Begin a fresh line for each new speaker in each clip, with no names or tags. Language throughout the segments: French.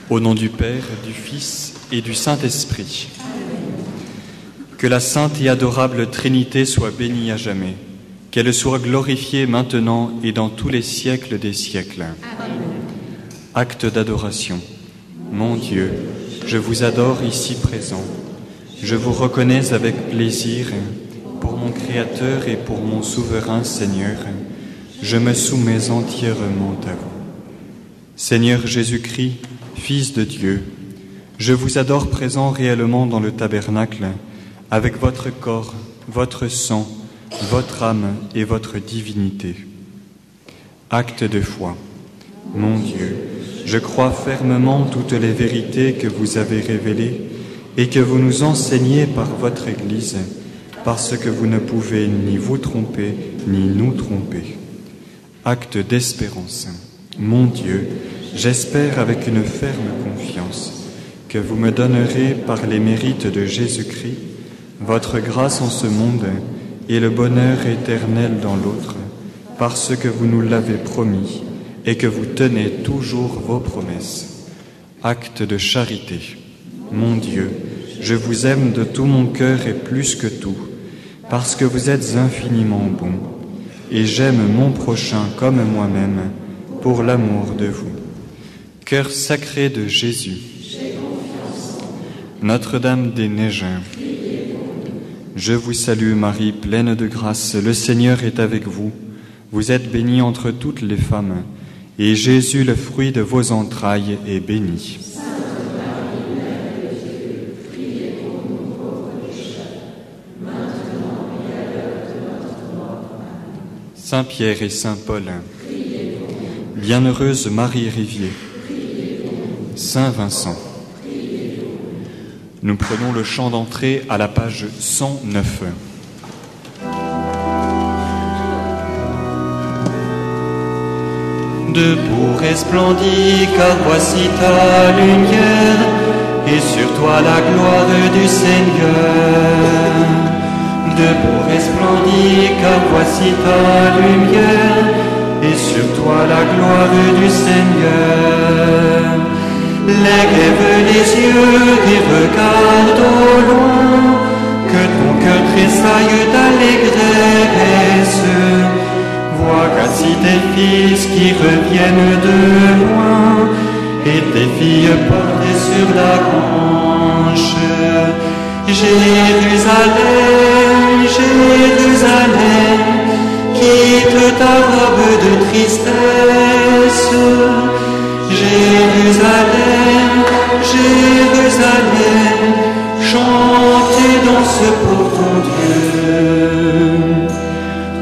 Au nom du Père, du Fils et du Saint-Esprit. Que la sainte et adorable Trinité soit bénie à jamais. Qu'elle soit glorifiée maintenant et dans tous les siècles des siècles. Amen. Acte d'adoration. Mon Dieu, je vous adore ici présent. Je vous reconnais avec plaisir pour mon Créateur et pour mon souverain Seigneur. Je me soumets entièrement à vous. Seigneur Jésus-Christ, Fils de Dieu, je vous adore présent réellement dans le tabernacle, avec votre corps, votre sang, votre âme et votre divinité. Acte de foi. Mon Dieu, je crois fermement toutes les vérités que vous avez révélées et que vous nous enseignez par votre Église, parce que vous ne pouvez ni vous tromper, ni nous tromper. Acte d'espérance. Mon Dieu, j'espère avec une ferme confiance que vous me donnerez par les mérites de Jésus-Christ votre grâce en ce monde et le bonheur éternel dans l'autre, parce que vous nous l'avez promis et que vous tenez toujours vos promesses. Acte de charité. Mon Dieu, je vous aime de tout mon cœur et plus que tout, parce que vous êtes infiniment bon, et j'aime mon prochain comme moi-même, pour l'amour de vous. Cœur sacré de Jésus, Notre-Dame des Neiges, je vous salue Marie, pleine de grâce, le Seigneur est avec vous. Vous êtes bénie entre toutes les femmes, et Jésus, le fruit de vos entrailles, est béni. Saint Pierre et Saint Paul, Bienheureuse Marie Rivier, Saint Vincent. Nous prenons le chant d'entrée à la page 109.
Debout resplendis, car voici ta lumière, et sur toi la gloire du Seigneur. Debout resplendis, car voici ta lumière, et sur toi la gloire du Seigneur. Lève les yeux et regarde au loin, que ton cœur tressaille d'allégresse. Vois quasi tes fils qui reviennent de loin, et tes filles portées sur la hanche. Jérusalem, Jérusalem, quitte ta robe de tristesse. Jérusalem, Jérusalem, chante et danse pour ton Dieu.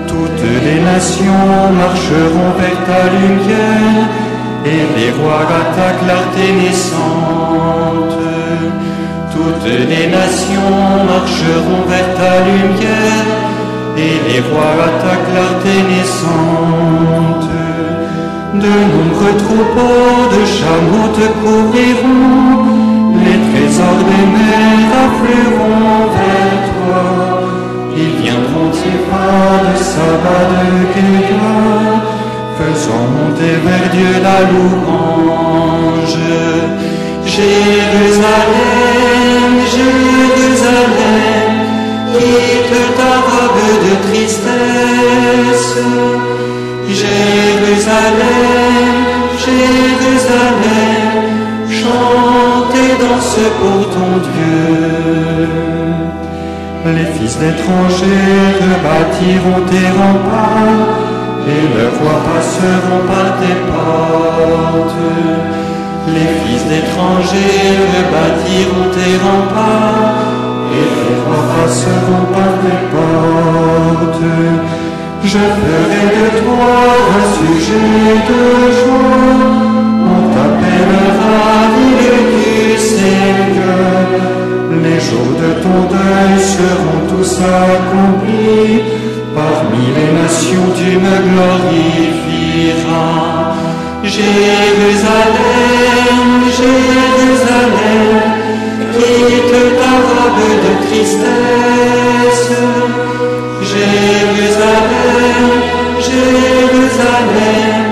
Toutes les nations marcheront vers ta lumière, et les rois à ta clarté naissante. Toutes les nations marcheront vers ta lumière, et les rois à ta clarté naissante. De nombreux troupeaux de chameaux te couvriront, les trésors des mers afflueront vers toi. Ils viendront tirant de sabbat de Guéga, faisant monter vers Dieu la louange. Jérusalem, Jérusalem, quitte ta robe de tristesse. Jérusalem, Jérusalem, chante et danse pour ton Dieu. Les fils d'étrangers rebâtiront tes remparts, et leurs rois passeront par tes portes. Les fils d'étrangers rebâtiront tes remparts, et leurs rois passeront par tes portes. Je ferai de toi un sujet de joie, on t'appellera ville du Seigneur. Les jours de ton deuil seront tous accomplis, parmi les nations tu me glorifieras. Jérusalem, Jérusalem, quitte ta robe de tristesse. Jérusalem, Jérusalem,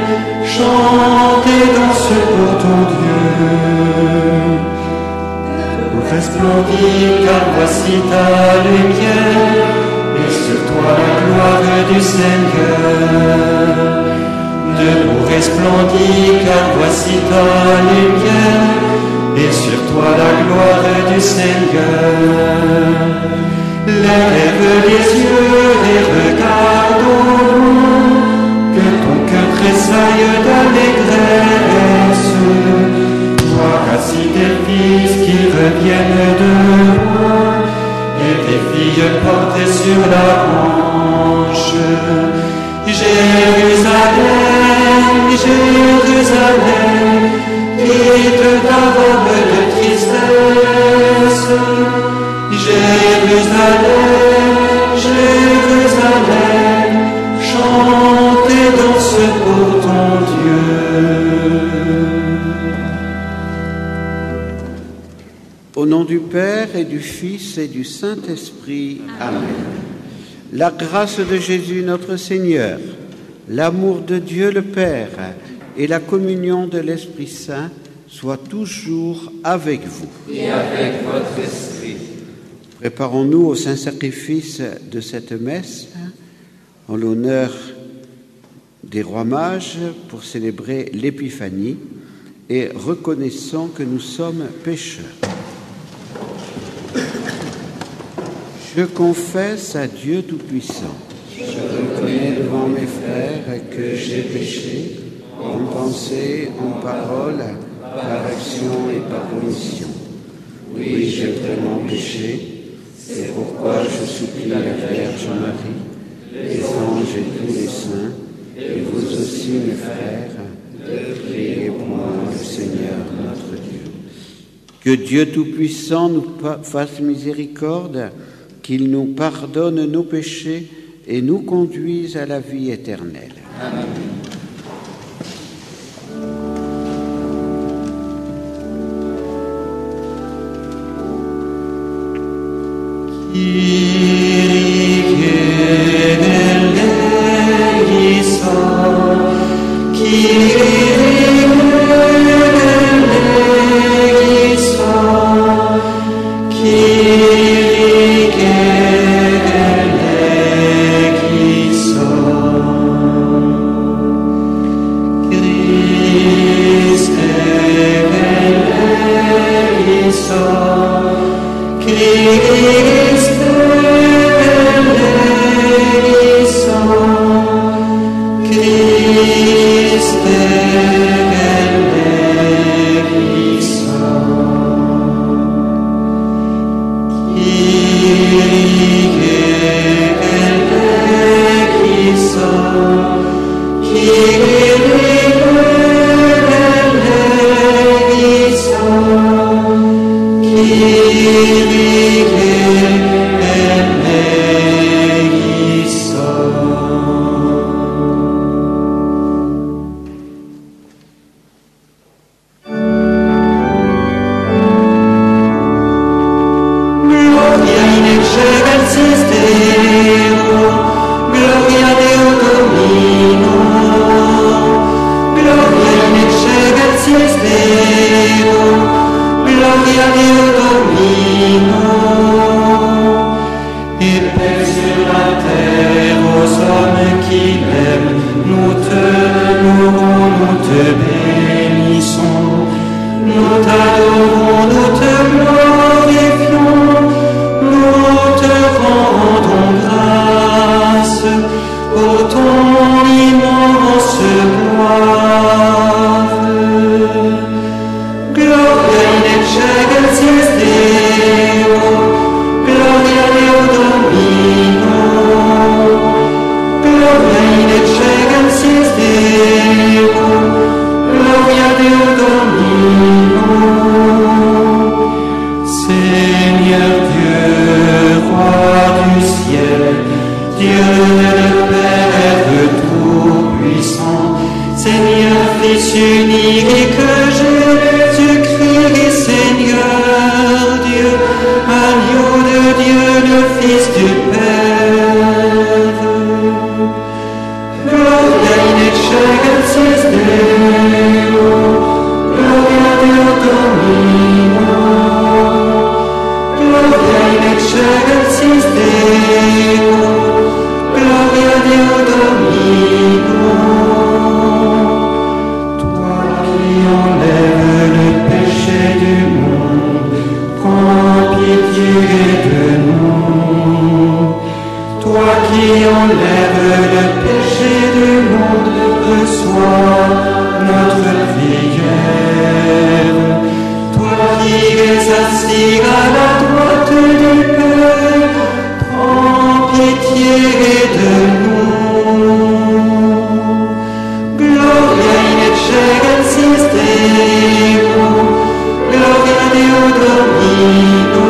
chante chante et danse pour ton Dieu. Resplendis, car voici ta lumière, et sur toi la gloire du Seigneur. Debout resplendis, car voici ta lumière, et sur toi la gloire du Seigneur. Lève les yeux et regarde au loin, que ton cœur tressaille d'allégresse. Vois ainsi tes fils qui reviennent de loin, et tes filles portées sur la hanche. Jérusalem, Jérusalem, quitte ta robe de tristesse. Jérusalem, Jérusalem, chante et danse pour ton Dieu.
Au nom du Père et du Fils et du Saint-Esprit. Amen. La grâce de Jésus notre Seigneur, l'amour de Dieu le Père et la communion de l'Esprit Saint soient toujours avec vous.
Et avec votre esprit.
Préparons-nous au saint sacrifice de cette messe en l'honneur des rois mages pour célébrer l'Épiphanie et reconnaissant que nous sommes pécheurs. Je confesse à Dieu Tout-Puissant.
Je reconnais devant mes frères que j'ai péché en pensée, en parole, par action et par omission. Oui, j'ai vraiment péché. C'est pourquoi je supplie la Vierge Marie, les anges et tous les saints, et vous aussi mes frères, de prier pour moi le Seigneur notre Dieu.
Que Dieu Tout-Puissant nous fasse miséricorde, qu'il nous pardonne nos péchés et nous conduise à la vie éternelle.
Amen.
Gloria in excelsis Deo, assis à la droite du Père, prends pitié de nous. Gloria in excelsis Deo, gloria Deo Domino,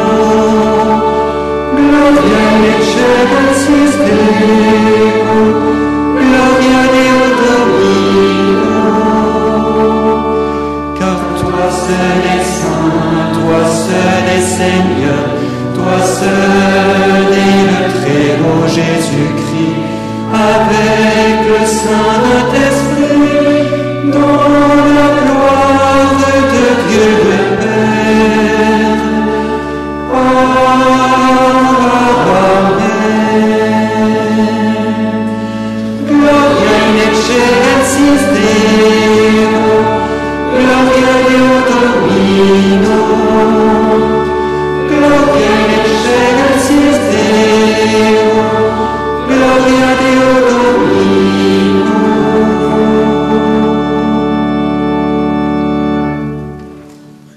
gloria in excelsis Deo, gloria Deo Domino. Car toi seul est saint, toi seul est Seigneur, toi seul est le très haut Jésus-Christ, avec le Saint-Esprit, dans la gloire de Dieu le Père. Amen. Gloria in excelsis Deo, gloria Deo Domino, gloria in excelsis Deo, gloria Deo Domino.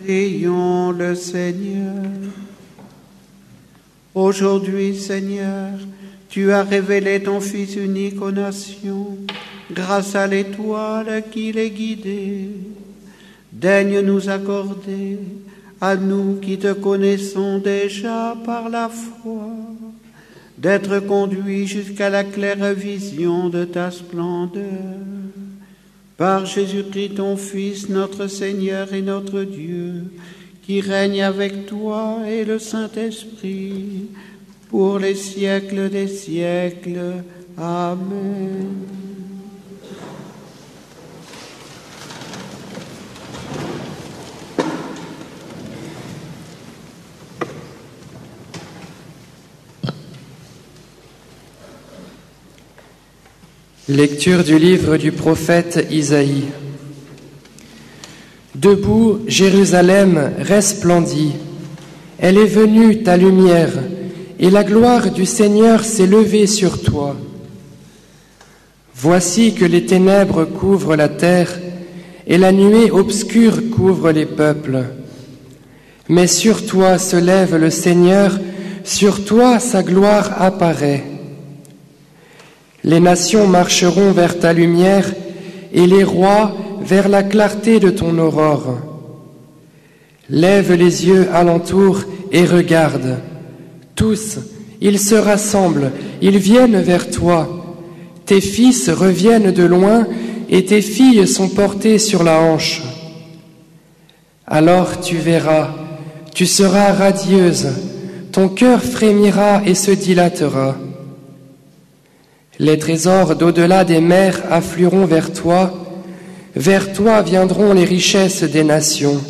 Prions le Seigneur. Aujourd'hui, Seigneur, tu as révélé ton Fils unique aux nations, grâce à l'étoile qui les guidait. Daigne nous accorder, à nous qui te connaissons déjà par la foi, d'être conduits jusqu'à la claire vision de ta splendeur. Par Jésus-Christ, ton Fils, notre Seigneur et notre Dieu, qui règne avec toi et le Saint-Esprit, pour les siècles des siècles. Amen.
Lecture du livre du prophète Isaïe. Debout, Jérusalem resplendit. Elle est venue, ta lumière, et la gloire du Seigneur s'est levée sur toi. Voici que les ténèbres couvrent la terre, et la nuée obscure couvre les peuples. Mais sur toi se lève le Seigneur, sur toi sa gloire apparaît. Les nations marcheront vers ta lumière, et les rois vers la clarté de ton aurore. Lève les yeux alentour et regarde. Tous, ils se rassemblent, ils viennent vers toi. Tes fils reviennent de loin, et tes filles sont portées sur la hanche. Alors tu verras, tu seras radieuse, ton cœur frémira et se dilatera. Les trésors d'au-delà des mers afflueront vers toi viendront les richesses des nations.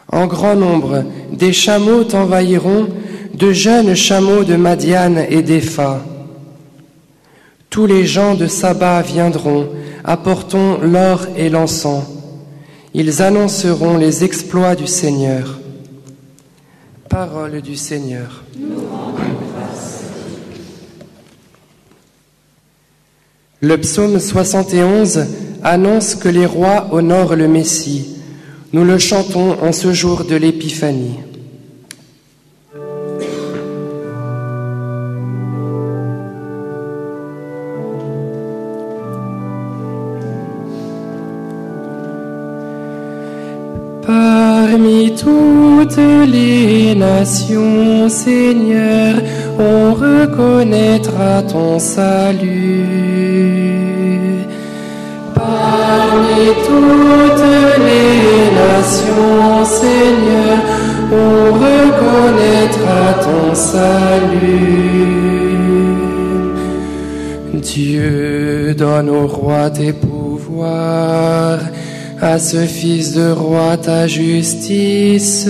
En grand nombre, des chameaux t'envahiront, de jeunes chameaux de Madian et d'Épha. Tous les gens de Saba viendront, apportons l'or et l'encens. Ils annonceront les exploits du Seigneur. Parole du Seigneur. Le psaume 71 annonce que les rois honorent le Messie. Nous le chantons en ce jour de l'Épiphanie. Parmi toutes les nations, Seigneur, on reconnaîtra ton salut. Parmi toutes les nations, Seigneur, on reconnaîtra ton salut. Dieu donne au roi tes pouvoirs, à ce fils de roi ta justice,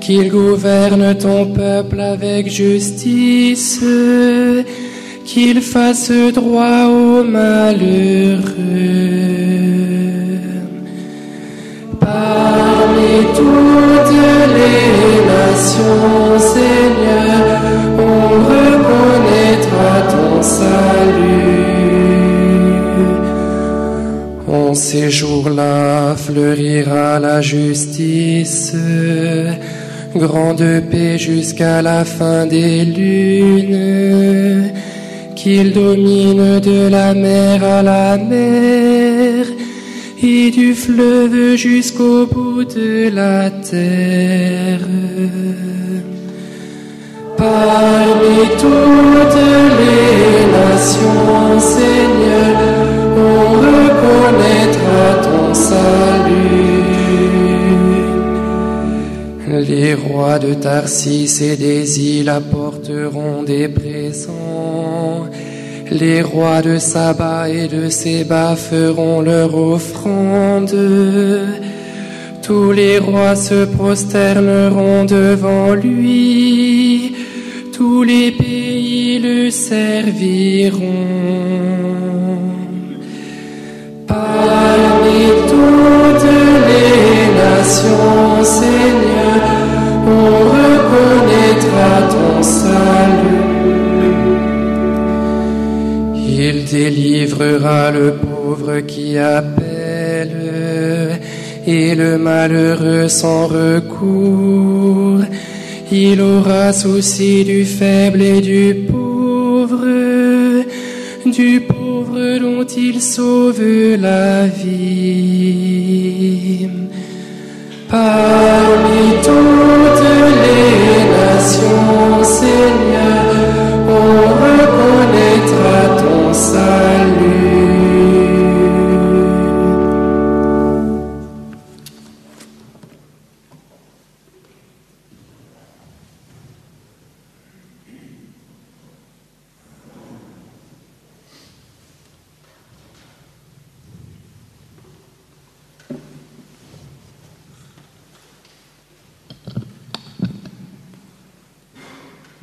qu'il gouverne ton peuple avec justice, qu'il fasse droit aux malheureux. Parmi toutes les nations, Seigneur, on reconnaîtra ton salut. En ces jours-là fleurira la justice, grande paix jusqu'à la fin des lunes, qu'il domine de la mer à la mer et du fleuve jusqu'au bout de la terre. Parmi toutes les nations, Seigneur, on reconnaîtra ton salut. Les rois de Tarsis et des îles apporteront des présents. Les rois de Saba et de Séba feront leur offrande. Tous les rois se prosterneront devant lui. Tous les pays le serviront. Parmi toutes les nations, Seigneur, on reconnaîtra ton salut. Il délivrera le pauvre qui appelle et le malheureux sans recours. Il aura souci du faible et du pauvre dont il sauve la vie. Parmi toutes les nations, Seigneur, on reconnaîtra ton salut.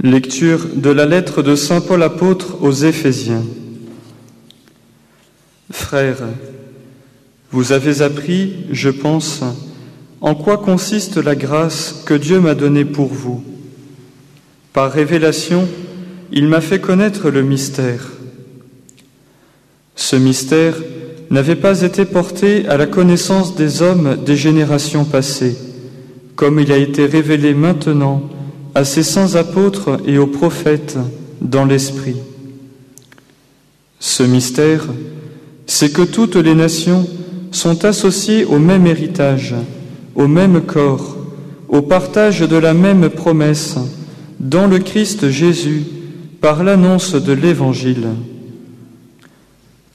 Lecture de la lettre de saint Paul apôtre aux Éphésiens. Frères, vous avez appris, je pense, en quoi consiste la grâce que Dieu m'a donnée pour vous. Par révélation, il m'a fait connaître le mystère. Ce mystère n'avait pas été porté à la connaissance des hommes des générations passées, comme il a été révélé maintenant à ses saints apôtres et aux prophètes dans l'Esprit. Ce mystère, c'est que toutes les nations sont associées au même héritage, au même corps, au partage de la même promesse, dans le Christ Jésus, par l'annonce de l'Évangile.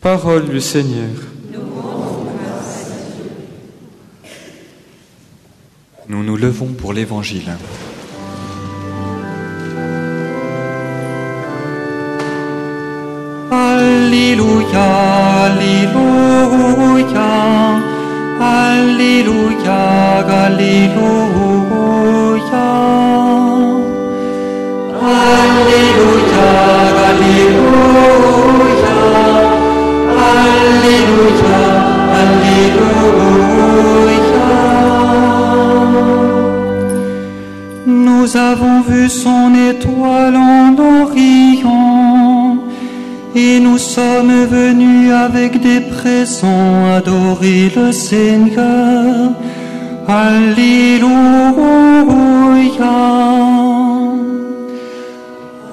Parole du Seigneur.
Nous nous levons pour l'Évangile.
Alléluia, Alléluia, Alléluia, Alléluia, Alléluia, Alléluia, Alléluia, Alléluia. Nous avons vu son étoile en Orient, et nous sommes venus avec des présents adorer le Seigneur. Alléluia.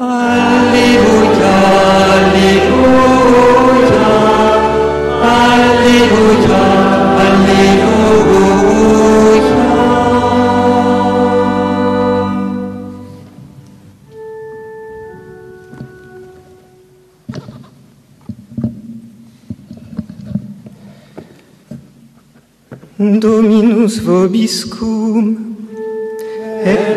Alléluia, Alléluia, Alléluia, Alléluia. Dominus vobiscum, et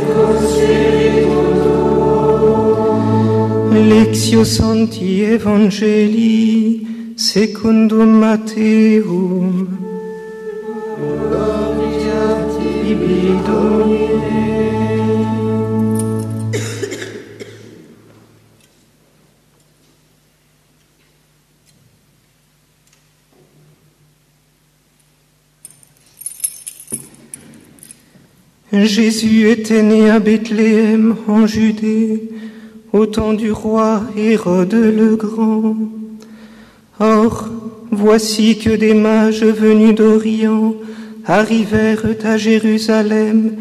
Lectio Sancti Evangelii secundum Matteum. Gloria tibi, Domine. Jésus était né à Bethléem, en Judée, au temps du roi Hérode le Grand. Or, voici que des mages venus d'Orient arrivèrent à Jérusalem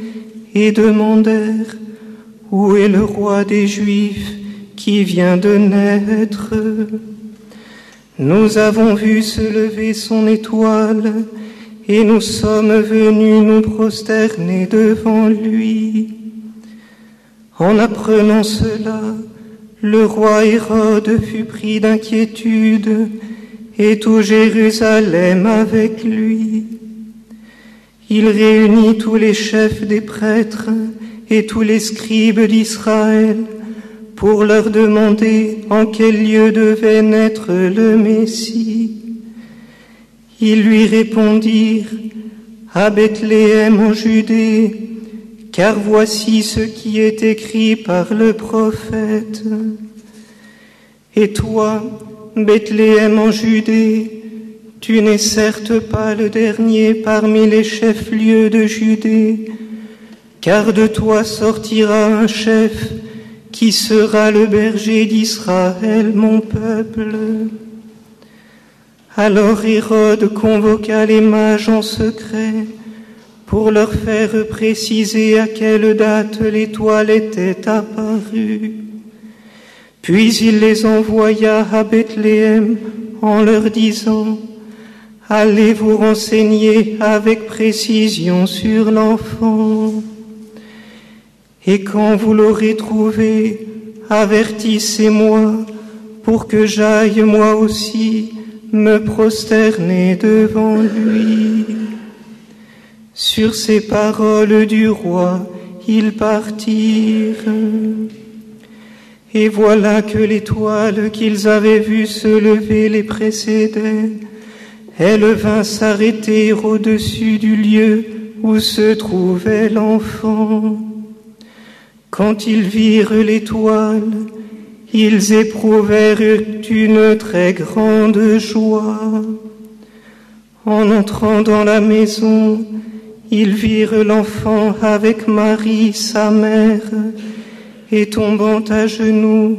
et demandèrent « Où est le roi des Juifs qui vient de naître ?» Nous avons vu se lever son étoile et nous sommes venus nous prosterner devant lui. En apprenant cela, le roi Hérode fut pris d'inquiétude et tout Jérusalem avec lui. Il réunit tous les chefs des prêtres et tous les scribes d'Israël pour leur demander en quel lieu devait naître le Messie. Ils lui répondirent « À Bethléem en Judée, car voici ce qui est écrit par le prophète. Et toi, Bethléem en Judée, tu n'es certes pas le dernier parmi les chefs-lieux de Judée, car de toi sortira un chef qui sera le berger d'Israël, mon peuple. » Alors Hérode convoqua les mages en secret pour leur faire préciser à quelle date l'étoile était apparue. Puis il les envoya à Bethléem en leur disant « Allez vous renseigner avec précision sur l'enfant. Et quand vous l'aurez trouvé, avertissez-moi pour que j'aille moi aussi me prosterner devant lui. » Sur ces paroles du roi, ils partirent. Et voilà que l'étoile qu'ils avaient vue se lever les précédait. Elle vint s'arrêter au-dessus du lieu où se trouvait l'enfant. Quand ils virent l'étoile, ils éprouvèrent une très grande joie. En entrant dans la maison, ils virent l'enfant avec Marie, sa mère, et tombant à genoux,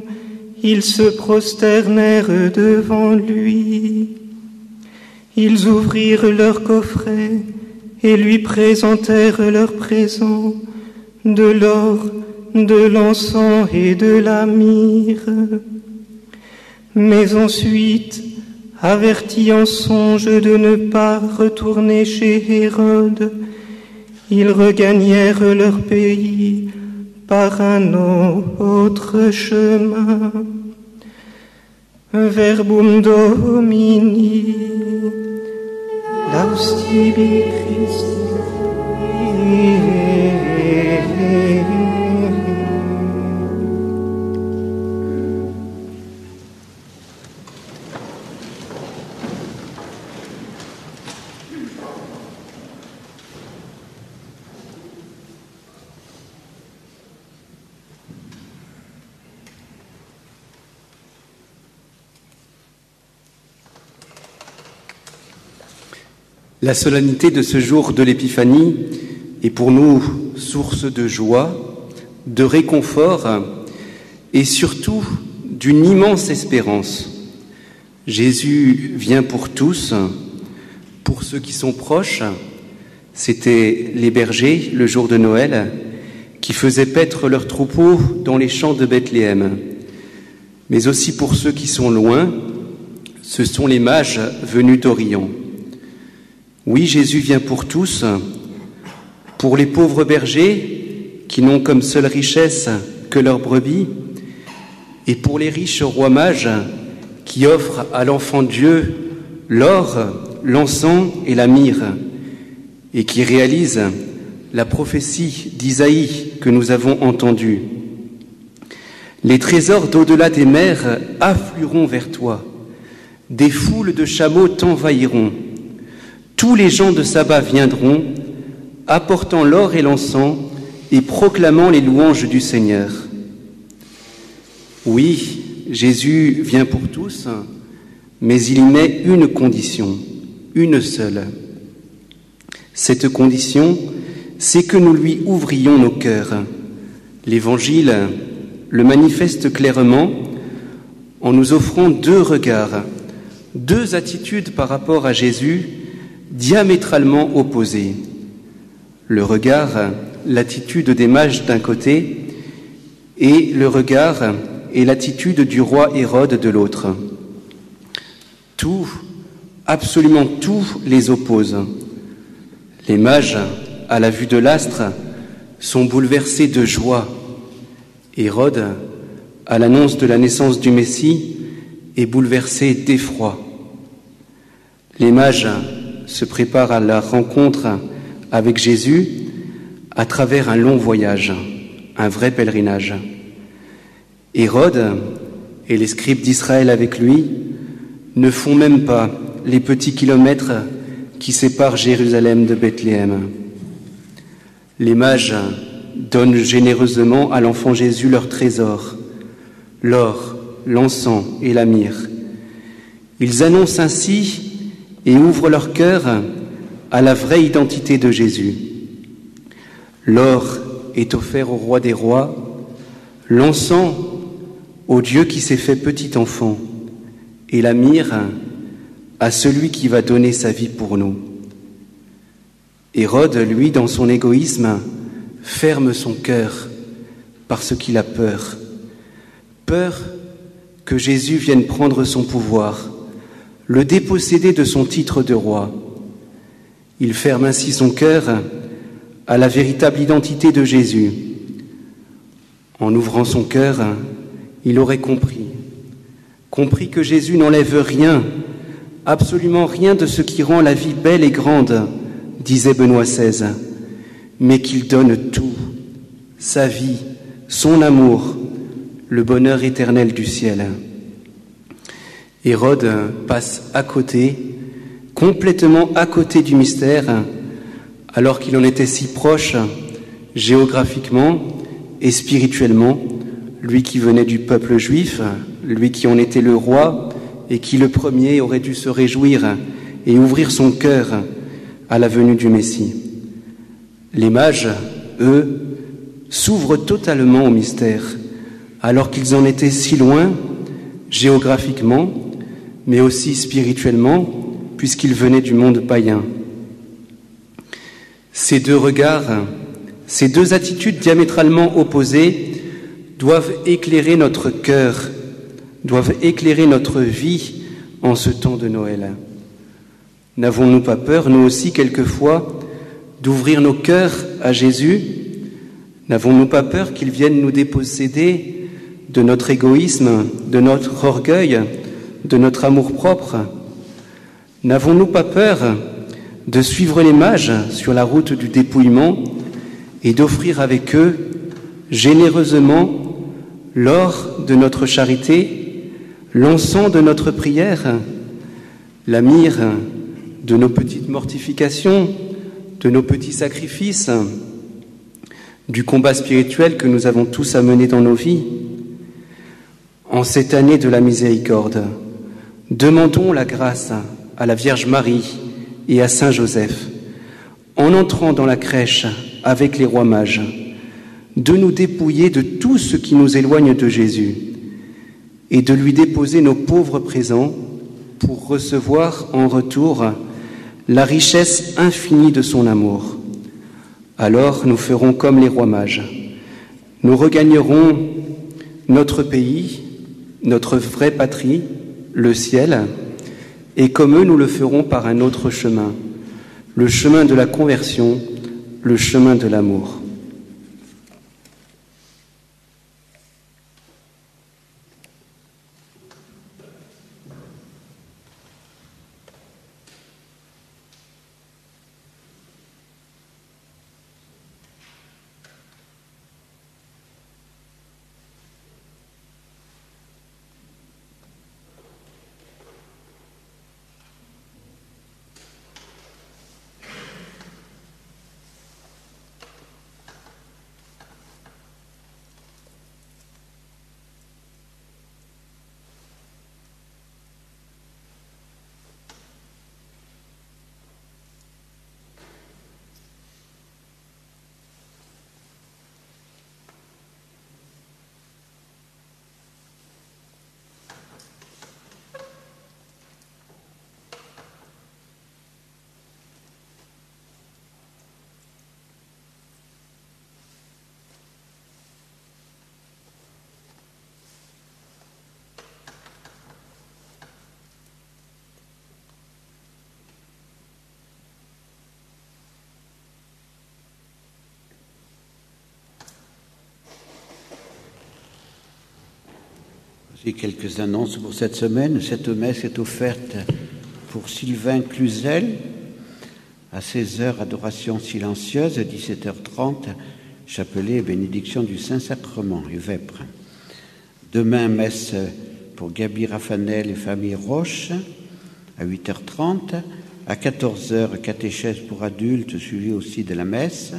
ils se prosternèrent devant lui. Ils ouvrirent leur coffret et lui présentèrent leurs présents, de l'or, de l'encens et de la myrrhe. Mais ensuite, avertis en songe de ne pas retourner chez Hérode, ils regagnèrent leur pays par un autre chemin. Verbum Domini, laus tibi Christi.
La solennité de ce jour de l'Épiphanie est pour nous source de joie, de réconfort et surtout d'une immense espérance. Jésus vient pour tous, pour ceux qui sont proches. C'était les bergers, le jour de Noël, qui faisaient paître leurs troupeaux dans les champs de Bethléem. Mais aussi pour ceux qui sont loin, ce sont les mages venus d'Orient. Oui, Jésus vient pour tous, pour les pauvres bergers qui n'ont comme seule richesse que leurs brebis, et pour les riches rois mages qui offrent à l'enfant Dieu l'or, l'encens et la myrrhe, et qui réalisent la prophétie d'Isaïe que nous avons entendue. Les trésors d'au-delà des mers afflueront vers toi, des foules de chameaux t'envahiront. Tous les gens de Saba viendront, apportant l'or et l'encens et proclamant les louanges du Seigneur. Oui, Jésus vient pour tous, mais il y met une condition, une seule. Cette condition, c'est que nous lui ouvrions nos cœurs. L'Évangile le manifeste clairement en nous offrant deux regards. deux attitudes par rapport à Jésus diamétralement opposées. Le regard, l'attitude des mages d'un côté, et le regard et l'attitude du roi Hérode de l'autre. Tout, absolument tout les oppose. Les mages, à la vue de l'astre, sont bouleversés de joie. Hérode, à l'annonce de la naissance du Messie, est bouleversé d'effroi. Les mages se préparent à la rencontre avec Jésus à travers un long voyage, un vrai pèlerinage. Hérode et les scribes d'Israël avec lui ne font même pas les petits kilomètres qui séparent Jérusalem de Bethléem. Les mages donnent généreusement à l'enfant Jésus leurs trésors, l'or, l'encens et la myrrhe. Ils annoncent ainsi et ouvrent leur cœur à la vraie identité de Jésus. L'or est offert au roi des rois, l'encens au Dieu qui s'est fait petit enfant, et la myrrhe à celui qui va donner sa vie pour nous. Hérode, lui, dans son égoïsme, ferme son cœur parce qu'il a peur. Peur que Jésus vienne prendre son pouvoir, le déposséder de son titre de roi. Il ferme ainsi son cœur à la véritable identité de Jésus. En ouvrant son cœur, il aurait compris que Jésus n'enlève rien, absolument rien de ce qui rend la vie belle et grande, disait Benoît XVI, mais qu'il donne tout, sa vie, son amour, le bonheur éternel du ciel. Hérode passe à côté, complètement à côté du mystère, alors qu'il en était si proche, géographiquement et spirituellement, lui qui venait du peuple juif, lui qui en était le roi, et qui le premier aurait dû se réjouir et ouvrir son cœur à la venue du Messie. Les mages, eux, s'ouvrent totalement au mystère, alors qu'ils en étaient si loin, géographiquement, mais aussi spirituellement, puisqu'ils venaient du monde païen. Ces deux regards, ces deux attitudes diamétralement opposées doivent éclairer notre cœur, doivent éclairer notre vie en ce temps de Noël. N'avons-nous pas peur, nous aussi, quelquefois, d'ouvrir nos cœurs à Jésus? N'avons-nous pas peur qu'il vienne nous déposséder de notre égoïsme, de notre orgueil, de notre amour-propre? N'avons-nous pas peur de suivre les mages sur la route du dépouillement et d'offrir avec eux généreusement l'or de notre charité, l'encens de notre prière, la myrrhe de nos petites mortifications, de nos petits sacrifices, du combat spirituel que nous avons tous à mener dans nos vies? En cette année de la miséricorde, demandons la grâce à la Vierge Marie et à Saint Joseph, en entrant dans la crèche avec les rois mages, de nous dépouiller de tout ce qui nous éloigne de Jésus et de lui déposer nos pauvres présents pour recevoir en retour la richesse infinie de son amour. Alors nous ferons comme les rois mages. Nous regagnerons notre pays, notre vraie patrie, le ciel, et comme eux, nous le ferons par un autre chemin, le chemin de la conversion, le chemin de l'amour.
J'ai quelques annonces pour cette semaine. Cette messe est offerte pour Sylvain Cluzel. À 16h, adoration silencieuse, à 17h30, chapelet et bénédiction du Saint-Sacrement, et vêpres. Demain, messe pour Gabi Raffanel et famille Roche, à 8h30. À 14h, catéchèse pour adultes, suivi aussi de la messe.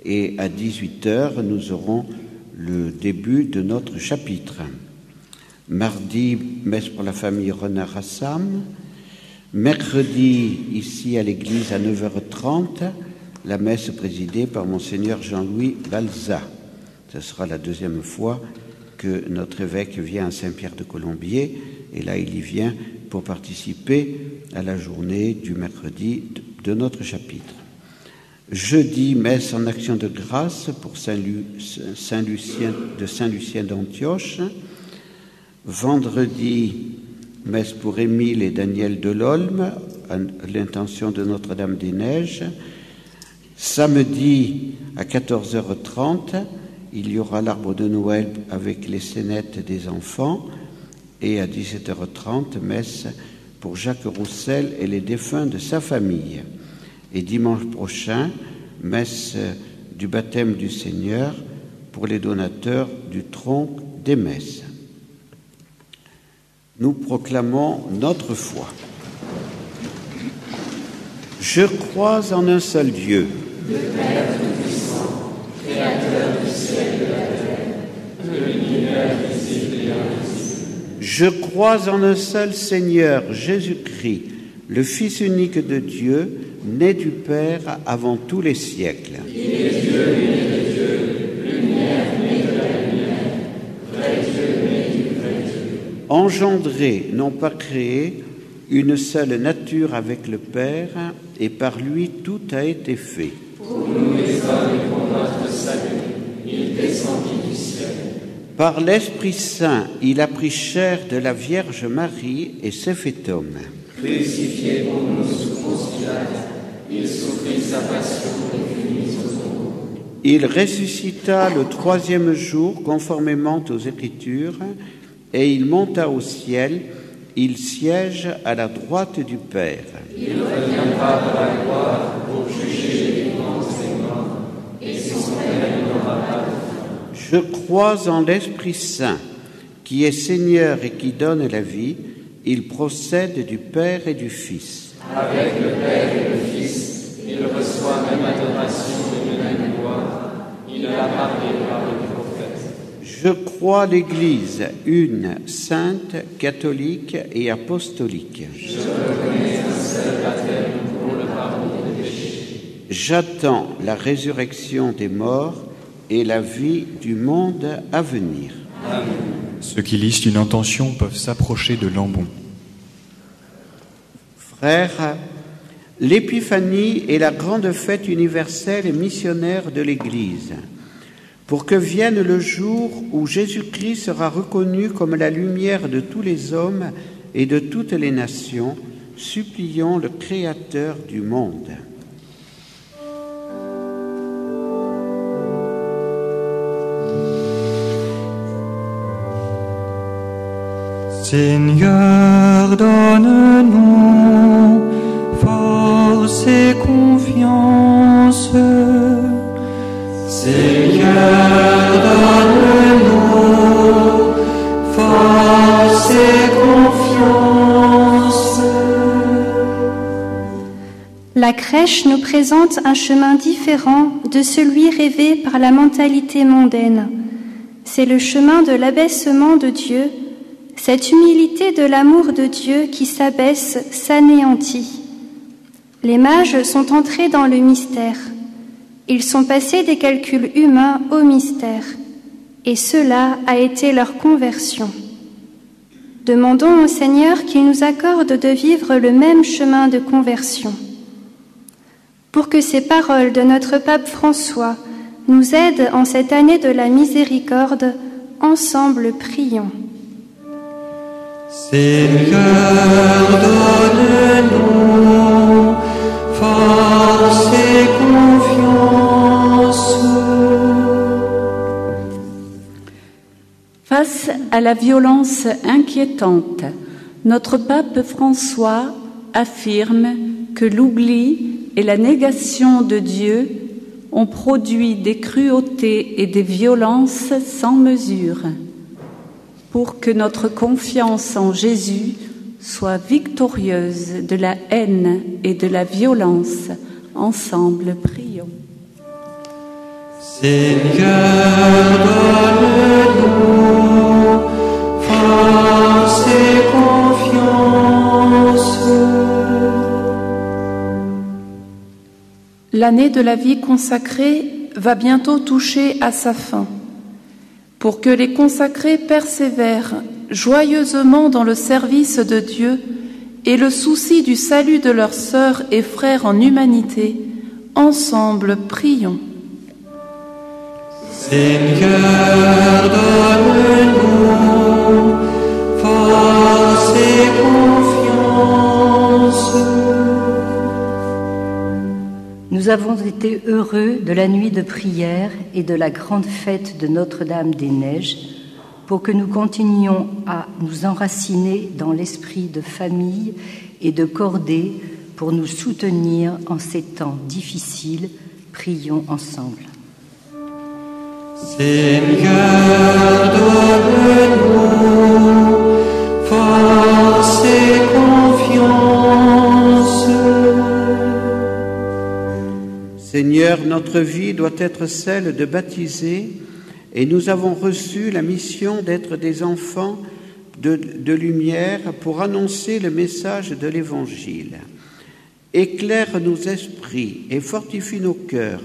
Et à 18h, nous aurons le début de notre chapitre. Mardi, messe pour la famille Renard-Assam. Mercredi, ici à l'église à 9h30, la messe présidée par Monseigneur Jean-Louis Balza. Ce sera la deuxième fois que notre évêque vient à Saint-Pierre-de-Colombier, et là il y vient pour participer à la journée du mercredi de notre chapitre. Jeudi, messe en action de grâce pour Saint-Lucien d'Antioche. Vendredi, messe pour Émile et Daniel Delolme, à l'intention de Notre-Dame-des-Neiges. Samedi, à 14h30, il y aura l'arbre de Noël avec les scénettes des enfants. Et à 17h30, messe pour Jacques Roussel et les défunts de sa famille. Et dimanche prochain, messe du baptême du Seigneur pour les donateurs du tronc des messes. Nous proclamons notre foi. Je crois en un seul Dieu,
le Père Tout-Puissant, Créateur du ciel et de la terre, de l'univers visible et invisible.
Je crois en un seul Seigneur, Jésus-Christ, le Fils unique de Dieu, né du Père avant tous les siècles.
Il est Dieu, né de Dieu, lumière, né de la lumière, vrai Dieu, né du vrai Dieu.
Engendré, non pas créé, une seule nature avec le Père, et par lui tout a été fait.
Pour nous les hommes et pour notre salut, il descendit du ciel.
Par l'Esprit Saint, il a pris chair de la Vierge Marie et s'est fait homme.
Crucifié pour nous sous Ponce Pilate, il souffrit sa passion et fut mis au tombeau.
Il ressuscita le troisième jour conformément aux Écritures, et il monta au ciel, il siège à la droite du Père.
Il reviendra de la gloire pour juger les vivants et les morts, et son règne n'aura pas de fin.
Je crois en l'Esprit Saint, qui est Seigneur et qui donne la vie. Il procède du Père et du Fils.
Avec le Père et le Fils, il reçoit même adoration et même gloire. Il a parlé par le prophète.
Je crois l'Église, une, sainte, catholique et apostolique.
Je reconnais un seul baptême pour le pardon des péchés.
J'attends la résurrection des morts et la vie du monde à venir.
Amen.
Ceux qui lisent une intention peuvent s'approcher de l'ambon.
Frères, l'Épiphanie est la grande fête universelle et missionnaire de l'Église. Pour que vienne le jour où Jésus-Christ sera reconnu comme la lumière de tous les hommes et de toutes les nations, supplions le Créateur du monde.
Seigneur, donne-nous force et confiance. Seigneur, donne-nous force et confiance.
La crèche nous présente un chemin différent de celui rêvé par la mentalité mondaine. C'est le chemin de l'abaissement de Dieu, cette humilité de l'amour de Dieu qui s'abaisse, s'anéantit. Les mages sont entrés dans le mystère. Ils sont passés des calculs humains au mystère, et cela a été leur conversion. Demandons au Seigneur qu'il nous accorde de vivre le même chemin de conversion. Pour que ces paroles de notre pape François nous aident en cette année de la miséricorde, ensemble prions.
Seigneur, donne-nous force et confiance.
Face à à la violence inquiétante, notre pape François affirme que l'oubli et la négation de Dieu ont produit des cruautés et des violences sans mesure. Pour que notre confiance en Jésus soit victorieuse de la haine et de la violence, ensemble prions.
Seigneur, donne-nous force et confiance.
L'année de la vie consacrée va bientôt toucher à sa fin. Pour que les consacrés persévèrent joyeusement dans le service de Dieu et le souci du salut de leurs sœurs et frères en humanité, ensemble prions.
Seigneur, donne-nous force et confiance.
Nous avons été heureux de la nuit de prière et de la grande fête de Notre-Dame-des-Neiges pour que nous continuions à nous enraciner dans l'esprit de famille et de cordée pour nous soutenir en ces temps difficiles. Prions ensemble.
Seigneur, donne-nous force et confiance.
Seigneur, notre vie doit être celle de baptiser et nous avons reçu la mission d'être des enfants de lumière pour annoncer le message de l'Évangile. Éclaire nos esprits et fortifie nos cœurs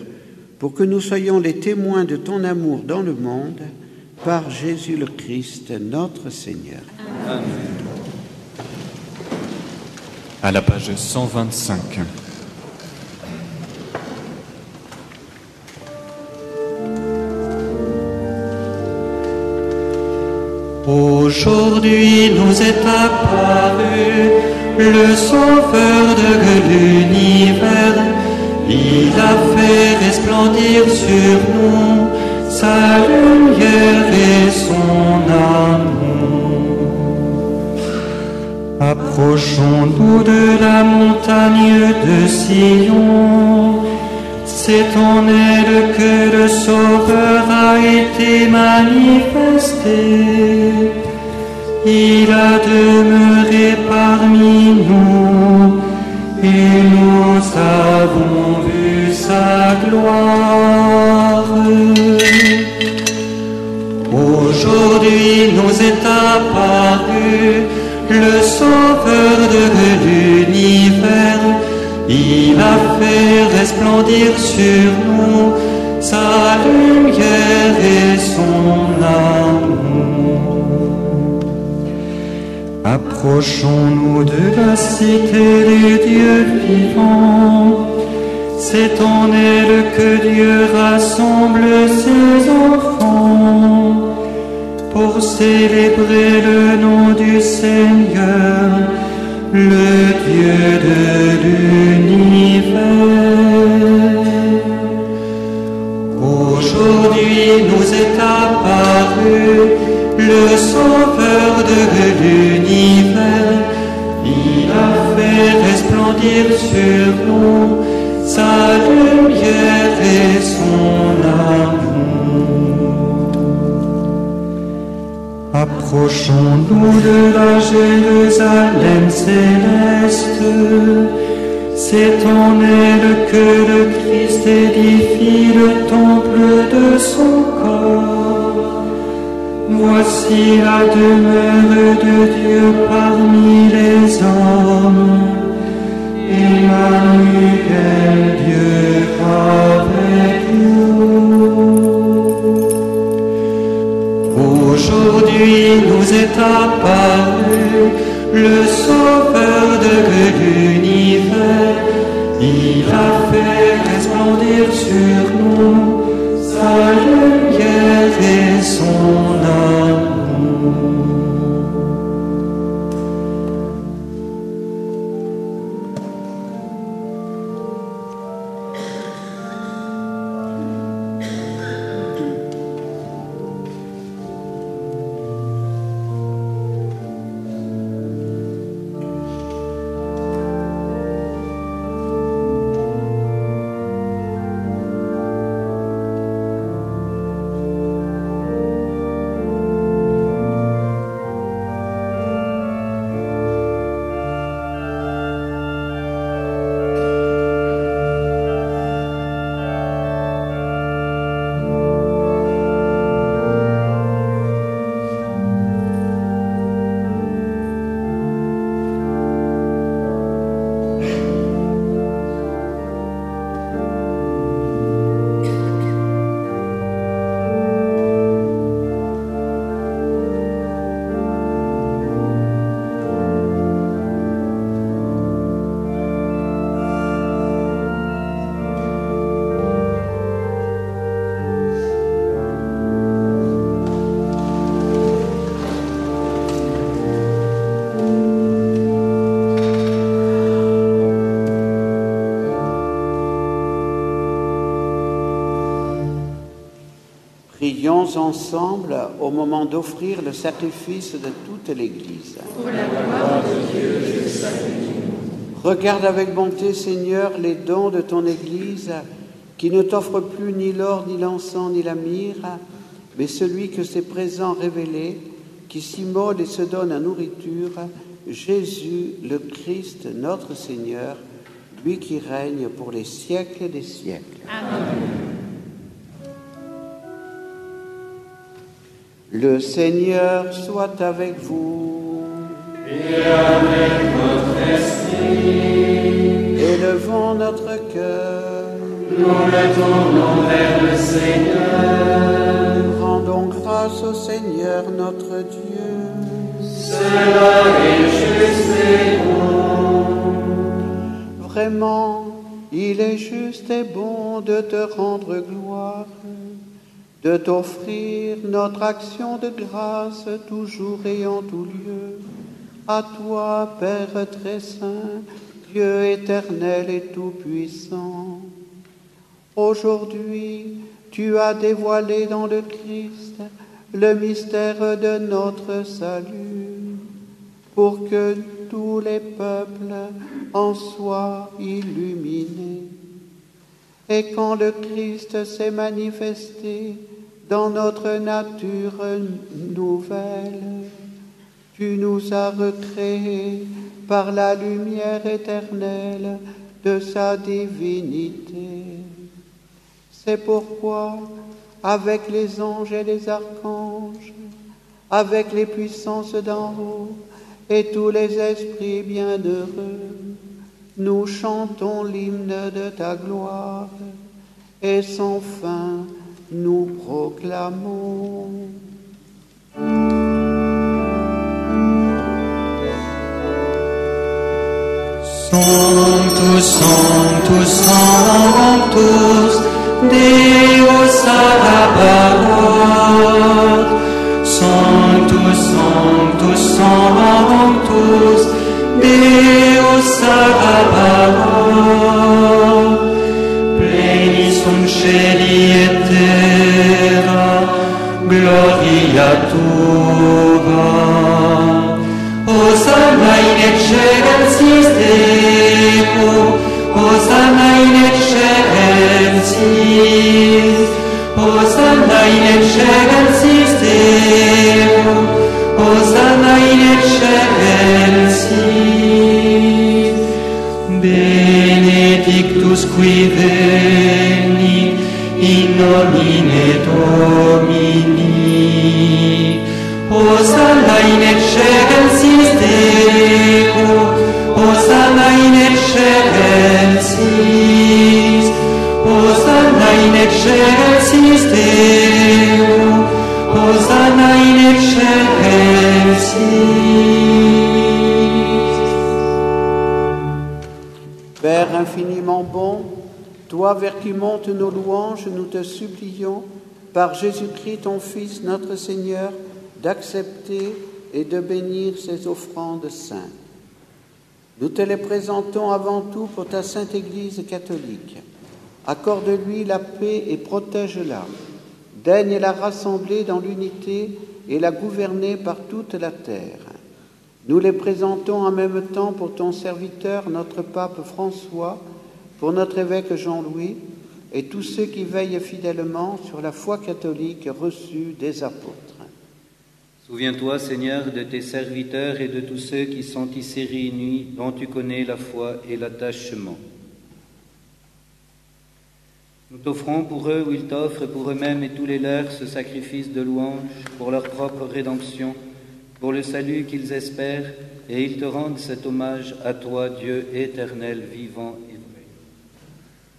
pour que nous soyons les témoins de ton amour dans le monde, par Jésus le Christ, notre Seigneur.
Amen. À la page 125.
Aujourd'hui nous est apparu le Sauveur de l'univers. Il a fait resplendir sur nous sa lumière et son amour. Approchons-nous de la montagne de Sion. C'est en elle que le Sauveur a été manifesté. Il a demeuré parmi nous et nous avons vu sa gloire. Aujourd'hui nous est apparu le Sauveur de l'univers. Il a fait resplendir sur nous sa lumière et son amour. Approchons-nous de la cité du Dieu vivant. C'est en elle que Dieu rassemble ses enfants pour célébrer le nom du Seigneur, le Dieu de l'univers. Aujourd'hui nous est apparu le Sauveur de l'univers. Il a fait resplendir sur nous sa lumière et son amour. Approchons-nous de la Jérusalem céleste. C'est en elle que le Christ édifie le temple de son corps. Voici la demeure de Dieu parmi les hommes. Emmanuel, Dieu avec nous. Aujourd'hui nous est apparu le Sauveur de l'univers. Il a fait resplendir sur nous sa lumière et son amour.
Prions ensemble au moment d'offrir le sacrifice de toute l'Église.
Pour la gloire de Dieu, je salue.
Regarde avec bonté, Seigneur, les dons de ton Église, qui ne t'offre plus ni l'or, ni l'encens, ni la myrrhe, mais celui que ses présents révélés, qui s'immole et se donne à nourriture, Jésus, le Christ, notre Seigneur, lui qui règne pour les siècles des siècles.
Amen.
Le Seigneur soit avec vous.
Et avec votre esprit.
Élevons notre cœur.
Nous le tournons vers le Seigneur.
Rendons grâce au Seigneur notre Dieu.
Cela est juste et bon.
Vraiment, il est juste et bon de te rendre gloire, de t'offrir notre action de grâce toujours et en tout lieu. À toi, Père très saint, Dieu éternel et tout-puissant. Aujourd'hui, tu as dévoilé dans le Christ le mystère de notre salut, pour que tous les peuples en soient illuminés. Et quand le Christ s'est manifesté dans notre nature nouvelle, tu nous as recréés par la lumière éternelle de sa divinité. C'est pourquoi, avec les anges et les archanges, avec les puissances d'en haut et tous les esprits bienheureux, nous chantons l'hymne de ta gloire et sans fin nous proclamons.
Sanctus, Sanctus, Sanctus, Deus Sabaoth. Sanctus, Sanctus, Sanctus, Deus Sabaoth. Pleni sunt celi et terra, gloria tua. Hosanna in excelsis Deo, Hosanna in excelsis, Hosanna in excelsis Deo, Hosanna in excelsis. Benedictus qui venit in nomine Domini, Hosanna in excelsis Deo, Hosanna in excelsis, Hosanna in excelsis Deo, Hosanna in excelsis.
Père infiniment bon, toi vers qui montent nos louanges, nous te supplions, par Jésus-Christ ton Fils, notre Seigneur, d'accepter et de bénir ces offrandes saintes. Nous te les présentons avant tout pour ta sainte Église catholique. Accorde-lui la paix et protège-la. Daigne la rassembler dans l'unité et la gouverner par toute la terre. Nous les présentons en même temps pour ton serviteur, notre pape François, pour notre évêque Jean-Louis et tous ceux qui veillent fidèlement sur la foi catholique reçue des apôtres.
Souviens-toi, Seigneur, de tes serviteurs et de tous ceux qui sont ici réunis, dont tu connais la foi et l'attachement. Nous t'offrons pour eux ou ils t'offrent pour eux-mêmes et tous les leurs ce sacrifice de louange pour leur propre rédemption, pour le salut qu'ils espèrent, et ils te rendent cet hommage à toi, Dieu éternel, vivant et vrai.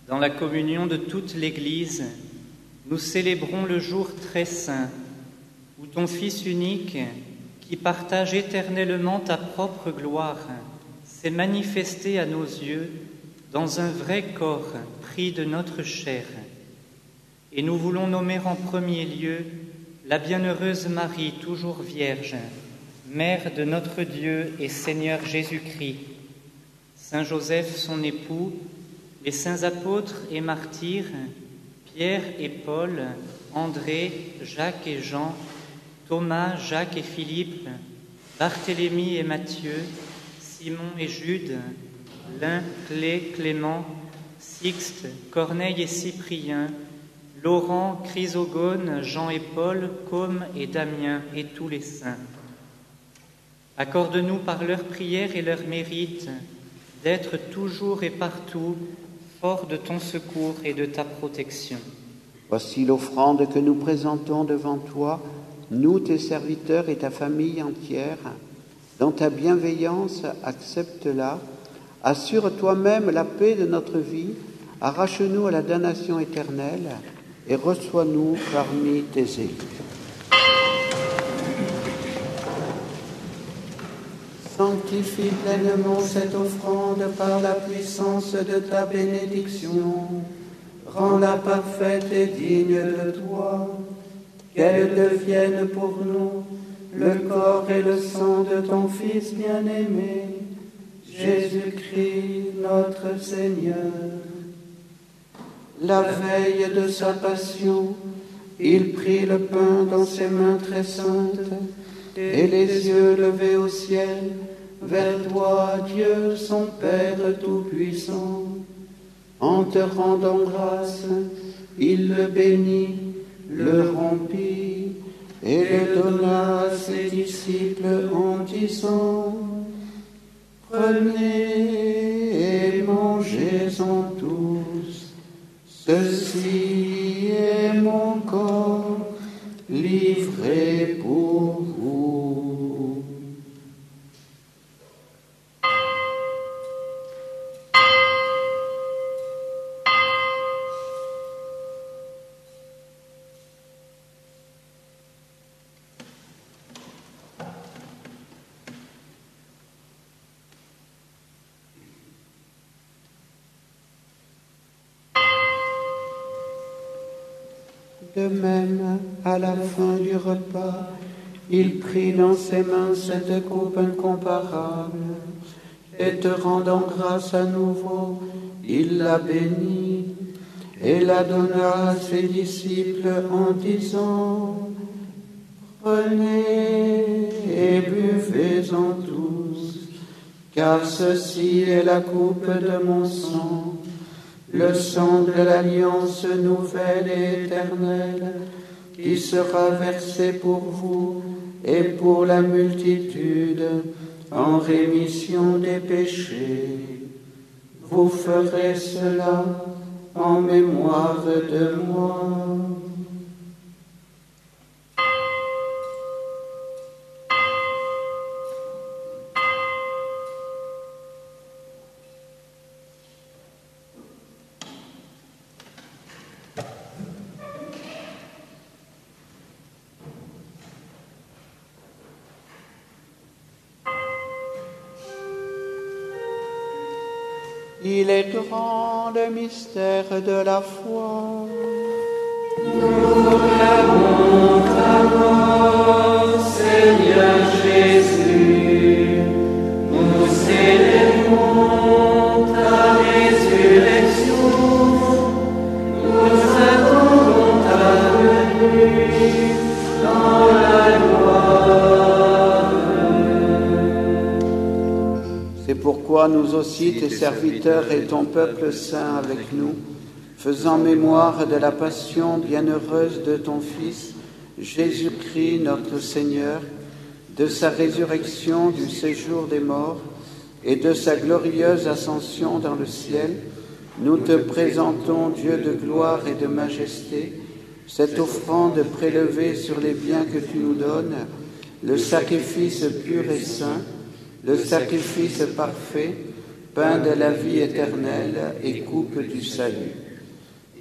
Dans la communion de toute l'Église, nous célébrons le jour très saint, où ton Fils unique, qui partage éternellement ta propre gloire, s'est manifesté à nos yeux dans un vrai corps pris de notre chair. Et nous voulons nommer en premier lieu la bienheureuse Marie, toujours vierge, Mère de notre Dieu et Seigneur Jésus-Christ, Saint Joseph son époux, les saints apôtres et martyrs, Pierre et Paul, André, Jacques et Jean, Thomas, Jacques et Philippe, Barthélemy et Matthieu, Simon et Jude, Lin, Clé, Clément, Sixte, Corneille et Cyprien, Laurent, Chrysogone, Jean et Paul, Côme et Damien et tous les saints. Accorde-nous par leurs prières et leurs mérites d'être toujours et partout forts de ton secours et de ta protection.
Voici l'offrande que nous présentons devant toi, nous, tes serviteurs et ta famille entière. Dans ta bienveillance, accepte-la. Assure toi-même la paix de notre vie. Arrache-nous à la damnation éternelle et reçois-nous parmi tes élus. Sanctifie pleinement cette offrande par la puissance de ta bénédiction. Rends-la parfaite et digne de toi, qu'elle devienne pour nous le corps et le sang de ton Fils bien-aimé, Jésus-Christ notre Seigneur. La veille de sa passion, il prit le pain dans ses mains très saintes, et les yeux levés au ciel, vers toi, Dieu, son Père Tout-Puissant. En te rendant grâce, il le bénit, le rompit, et le donna à ses disciples en disant: Prenez et mangez-en tous, ceci est mon corps livré pour vous. De même, à la fin du repas, il prit dans ses mains cette coupe incomparable, et te rendant grâce à nouveau, il la bénit, et la donna à ses disciples en disant: Prenez et buvez-en tous, car ceci est la coupe de mon sang, le sang de l'alliance nouvelle et éternelle, qui sera versé pour vous et pour la multitude en rémission des péchés. Vous ferez cela en mémoire de moi. Il est grand le mystère de la foi.
Nous clamons ta mort, Seigneur Jésus. Nous célébrons ta résurrection. Nous attendons ta venue dans la gloire.
C'est pourquoi nous aussi, tes serviteurs et ton peuple saint avec nous, faisant mémoire de la passion bienheureuse de ton Fils, Jésus-Christ notre Seigneur, de sa résurrection du séjour des morts et de sa glorieuse ascension dans le ciel, nous te présentons, Dieu de gloire et de majesté, cette offrande prélevée sur les biens que tu nous donnes, le sacrifice pur et saint, le sacrifice parfait, pain de la vie éternelle et coupe du salut.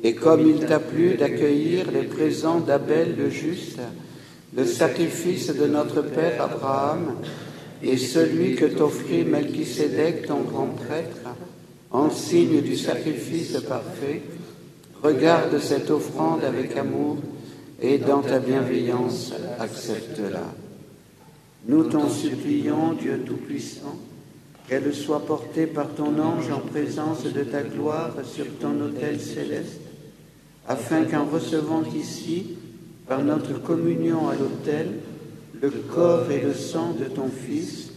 Et comme il t'a plu d'accueillir les présents d'Abel le juste, le sacrifice de notre père Abraham et celui que t'offrit Melchisédek, ton grand prêtre, en signe du sacrifice parfait, regarde cette offrande avec amour et dans ta bienveillance, accepte-la. Nous t'en supplions, Dieu Tout-Puissant, qu'elle soit portée par ton ange en présence de ta gloire sur ton autel céleste, afin qu'en recevant ici, par notre communion à l'autel, le corps et le sang de ton Fils,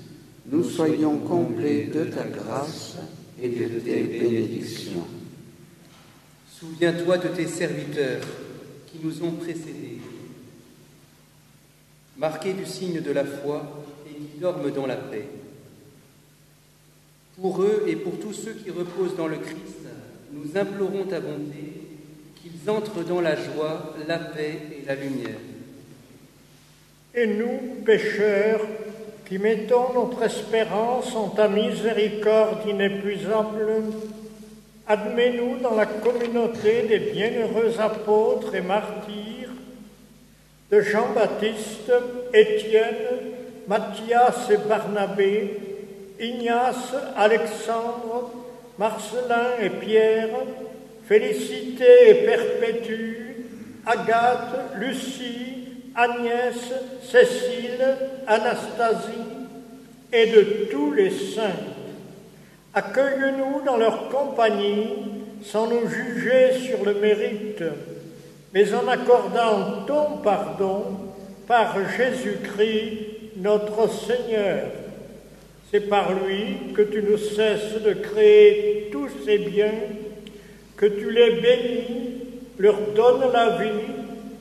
nous soyons comblés de ta grâce et de tes bénédictions.
Souviens-toi de tes serviteurs qui nous ont précédés, marqués du signe de la foi et qui dorment dans la paix. Pour eux et pour tous ceux qui reposent dans le Christ, nous implorons ta bonté, qu'ils entrent dans la joie, la paix et la lumière.
Et nous, pécheurs, qui mettons notre espérance en ta miséricorde inépuisable, admets-nous dans la communauté des bienheureux apôtres et martyrs, de Jean-Baptiste, Étienne, Matthias et Barnabé, Ignace, Alexandre, Marcelin et Pierre, Félicité et Perpétue, Agathe, Lucie, Agnès, Cécile, Anastasie et de tous les saints. Accueille-nous dans leur compagnie sans nous juger sur le mérite, mais en accordant ton pardon par Jésus-Christ notre Seigneur. C'est par lui que tu ne cesses de créer tous ces biens, que tu les bénis, leur donnes la vie,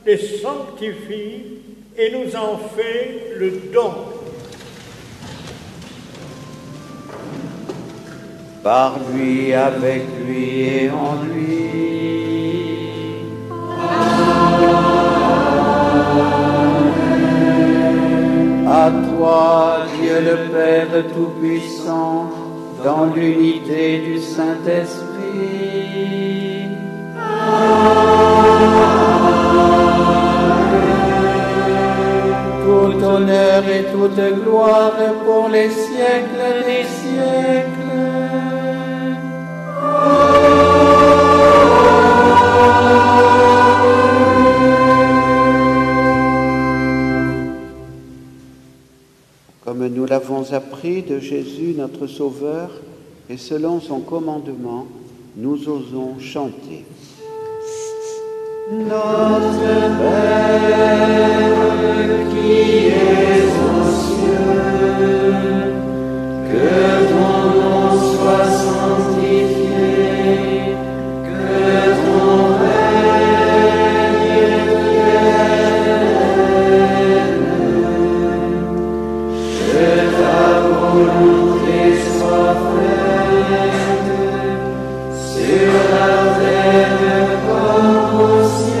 les sanctifies et nous en fais le don.
Par lui, avec lui et en lui. À toi, Dieu le Père Tout-Puissant, dans l'unité du Saint-Esprit. Tout honneur et toute gloire pour les siècles des siècles. Comme nous l'avons appris de Jésus notre Sauveur, et selon son commandement, nous osons chanter. Notre Père qui es aux cieux, que ton nom soit sanctifié, que ton règne vienne, que ta volonté soit faite sur la terre comme au ciel.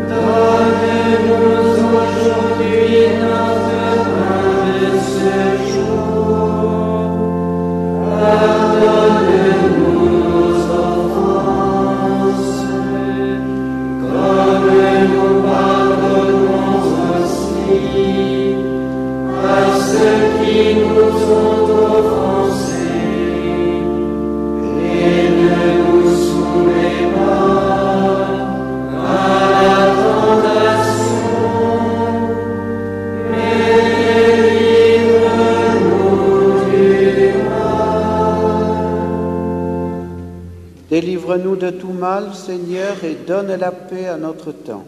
Donne-nous aujourd'hui notre pain de ce jour. Pardonne-nous nos offenses, comme nous pardonnons aussi à ceux qui nous ont offensés. Et ne nous soumets pas à la tentation, mais délivre-nous du mal. Délivre-nous de tout mal, Seigneur, et donne la paix à notre temps.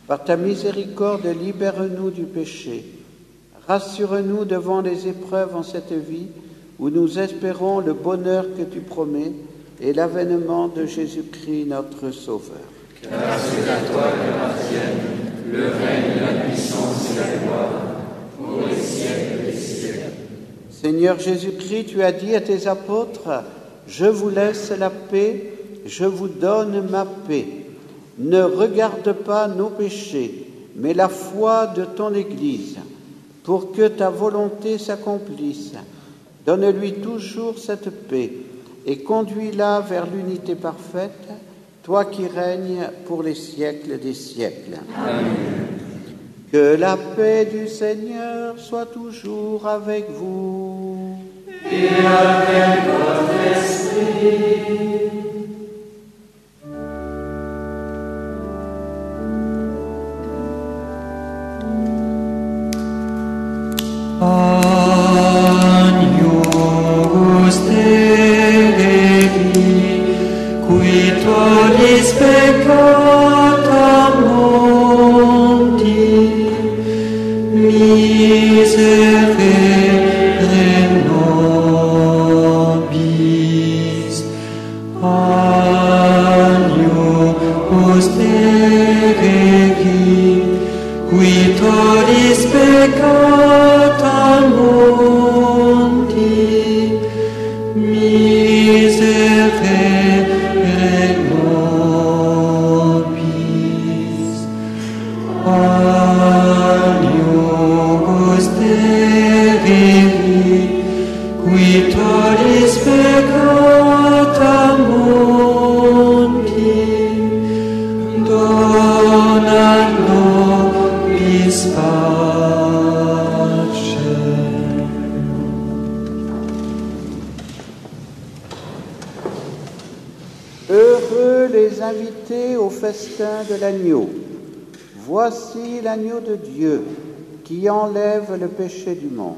Par ta miséricorde, libère-nous du péché. Rassure-nous devant les épreuves en cette vie, où nous espérons le bonheur que tu promets et l'avènement de Jésus-Christ, notre Sauveur.
Car c'est à toi qu'appartiennent le règne, la puissance et la gloire, pour les siècles des siècles.
Seigneur Jésus-Christ, tu as dit à tes apôtres, « Je vous laisse la paix, je vous donne ma paix. Ne regarde pas nos péchés, mais la foi de ton Église, pour que ta volonté s'accomplisse. Donne-lui toujours cette paix et conduis-la vers l'unité parfaite, toi qui règnes pour les siècles des siècles. » Amen. Que la paix du Seigneur soit toujours avec vous.
Et avec votre esprit.
Agnus Dei, qui tollis peccata mundi, miserere nobis. Agnus Dei, qui tollis peccata mundi, miserere nobis. Agnus Dei, qui tollis peccata mundi, dona nobis pace.
Heureux les invités au festin de l'agneau. Voici l'agneau de Dieu qui enlève le péché du monde.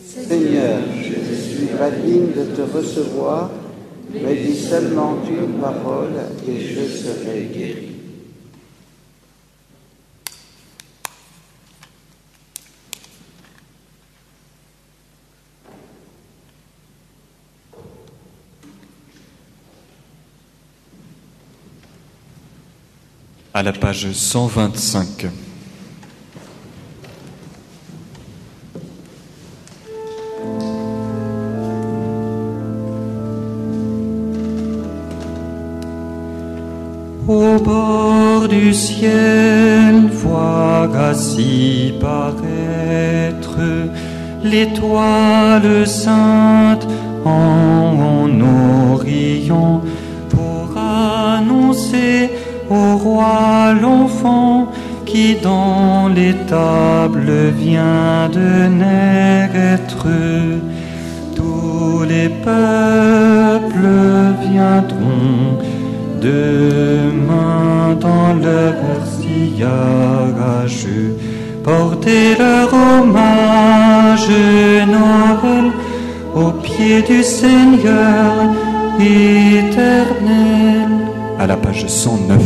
Seigneur, je ne suis pas digne de te recevoir, mais dis seulement une parole et je serai guéri.
À la page 125.
Au bord du ciel, vois ainsi paraître l'étoile sainte en Orient pour annoncer au roi l'enfant qui dans les tables vient de naître. Tous les peuples viendront demain dans leur sillage porter leur hommage Noël au pied du Seigneur éternel.
À la page 109.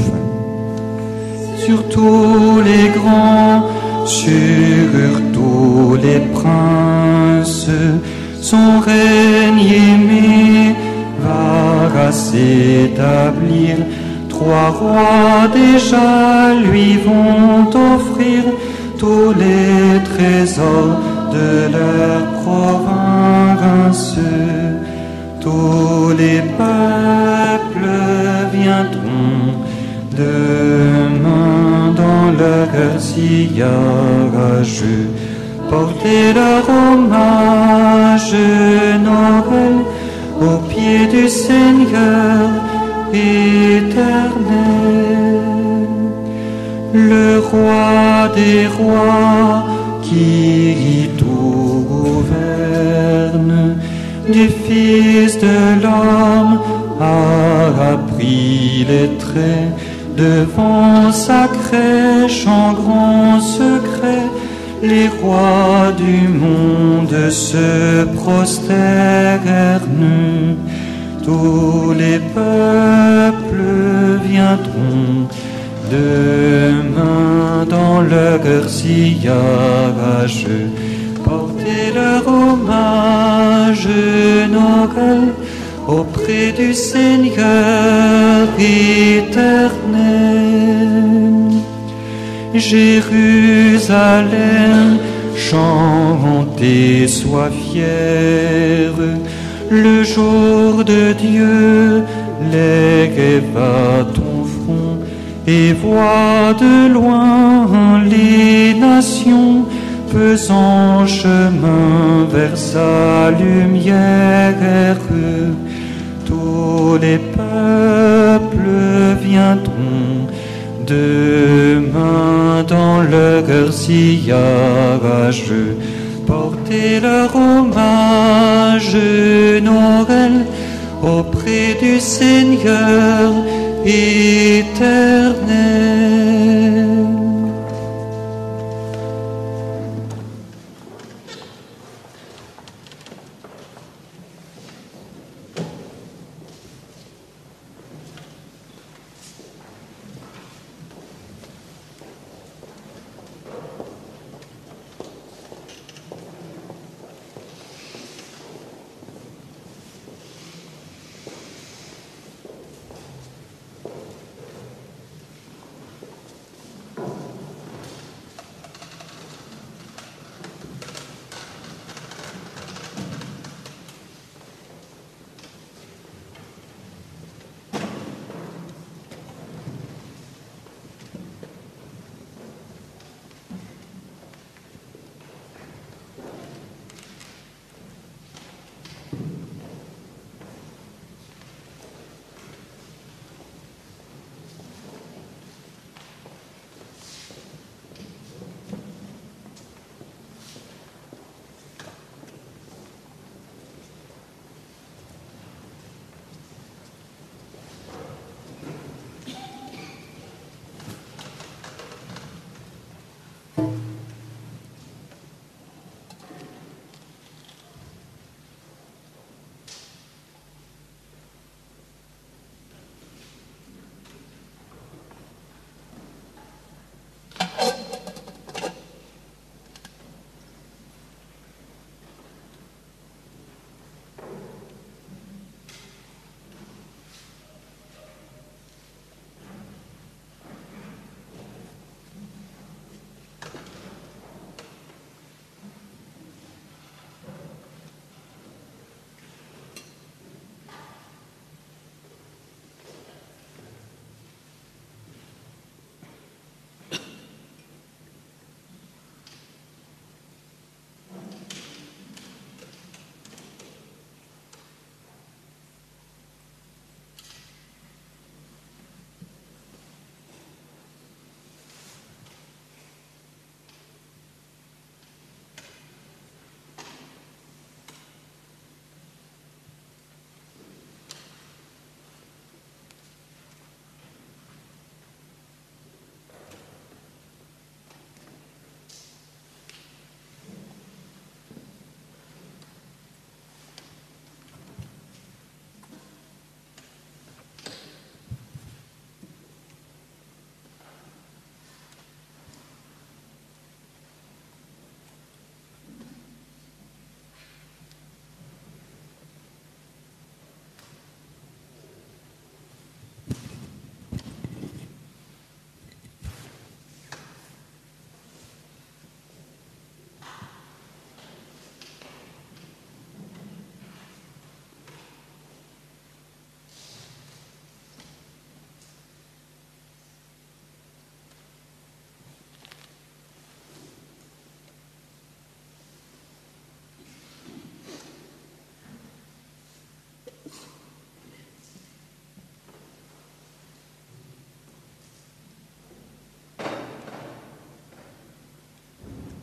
Sur tous les grands, sur tous les princes, son règne aimé va s'établir. Trois rois déjà lui vont offrir tous les trésors de leur province. Tous les peuples viendront demain dans leur sillage porter leur hommage Noël au pied du Seigneur éternel. Le roi des rois qui tout gouverne, du Fils de l'homme a appris les traits devant sa crèche en grand secret. Les rois du monde se prosternent, tous les peuples viendront demain dans leur sillage porter leur hommage Noël auprès du Seigneur éternel. Jérusalem, chantez, sois fière, le jour de Dieu lève à ton front et vois de loin les nations faisant chemin vers sa lumière. Tous les peuples viendront demain dans leur sillage porter leur hommage Noël auprès du Seigneur éternel.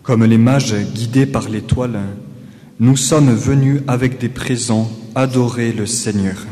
Comme les mages guidés par l'étoile, nous sommes venus avec des présents adorer le Seigneur.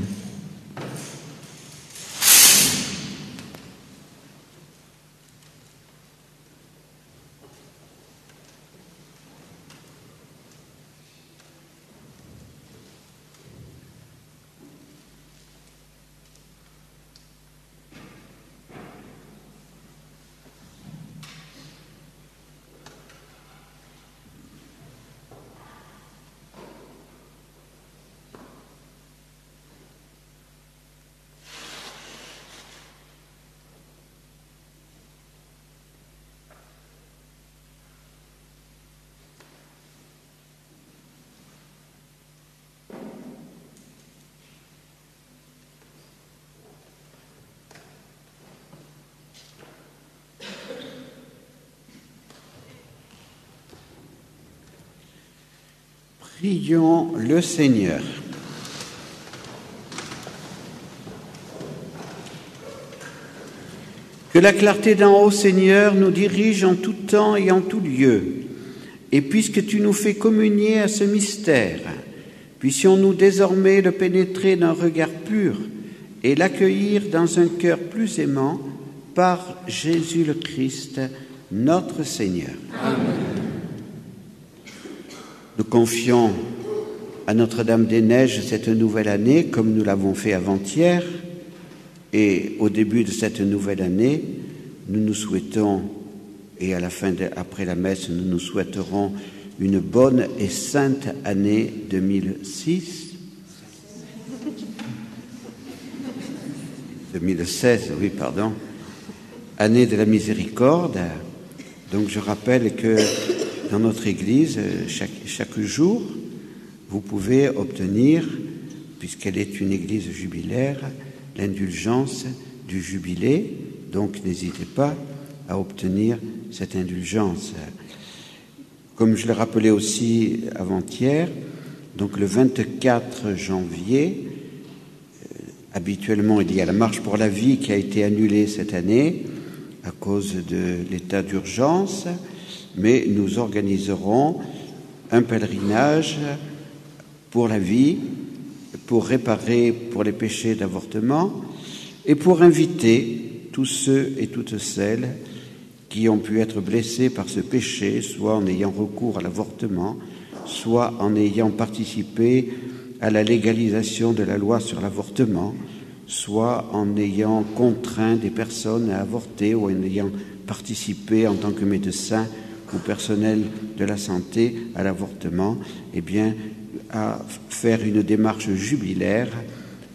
Prions le Seigneur. Que la clarté d'en haut, Seigneur, nous dirige en tout temps et en tout lieu. Et puisque tu nous fais communier à ce mystère, puissions-nous désormais le pénétrer d'un regard pur et l'accueillir dans un cœur plus aimant par Jésus le Christ, notre Seigneur. Amen. Nous confions à Notre-Dame-des-Neiges cette nouvelle année, comme nous l'avons fait avant-hier. Et au début de cette nouvelle année, nous nous souhaitons, et à la fin, après la messe, nous nous souhaiterons une bonne et sainte année 2016, oui, pardon, année de la miséricorde. Donc je rappelle que dans notre Église, chaque jour, vous pouvez obtenir, puisqu'elle est une Église jubilaire, l'indulgence du jubilé. Donc n'hésitez pas à obtenir cette indulgence. Comme je le rappelais aussi avant-hier, donc le 24 janvier, habituellement il y a la marche pour la vie qui a été annulée cette année à cause de l'état d'urgence, mais nous organiserons un pèlerinage pour la vie, pour réparer pour les péchés d'avortement et pour inviter tous ceux et toutes celles qui ont pu être blessés par ce péché, soit en ayant recours à l'avortement, soit en ayant participé à la légalisation de la loi sur l'avortement, soit en ayant contraint des personnes à avorter ou en ayant participé en tant que médecin ou personnel de la santé à l'avortement, eh bien, à faire une démarche jubilaire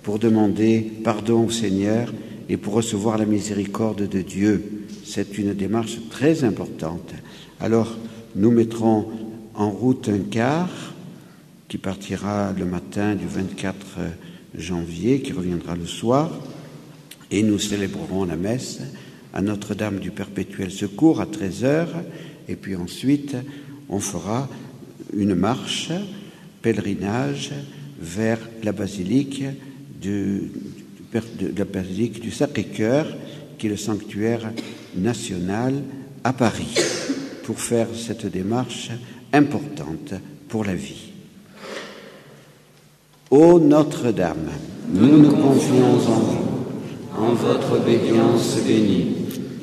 pour demander pardon au Seigneur et pour recevoir la miséricorde de Dieu. C'est une démarche très importante. Alors, nous mettrons en route un car qui partira le matin du 24 janvier, qui reviendra le soir, et nous célébrerons la messe à Notre-Dame du Perpétuel Secours à 13h, et puis ensuite, on fera une marche, pèlerinage vers la basilique du Sacré-Cœur, qui est le sanctuaire national à Paris, pour faire cette démarche importante pour la vie. Ô Notre-Dame,
nous nous confions en vous, en votre obédience bénie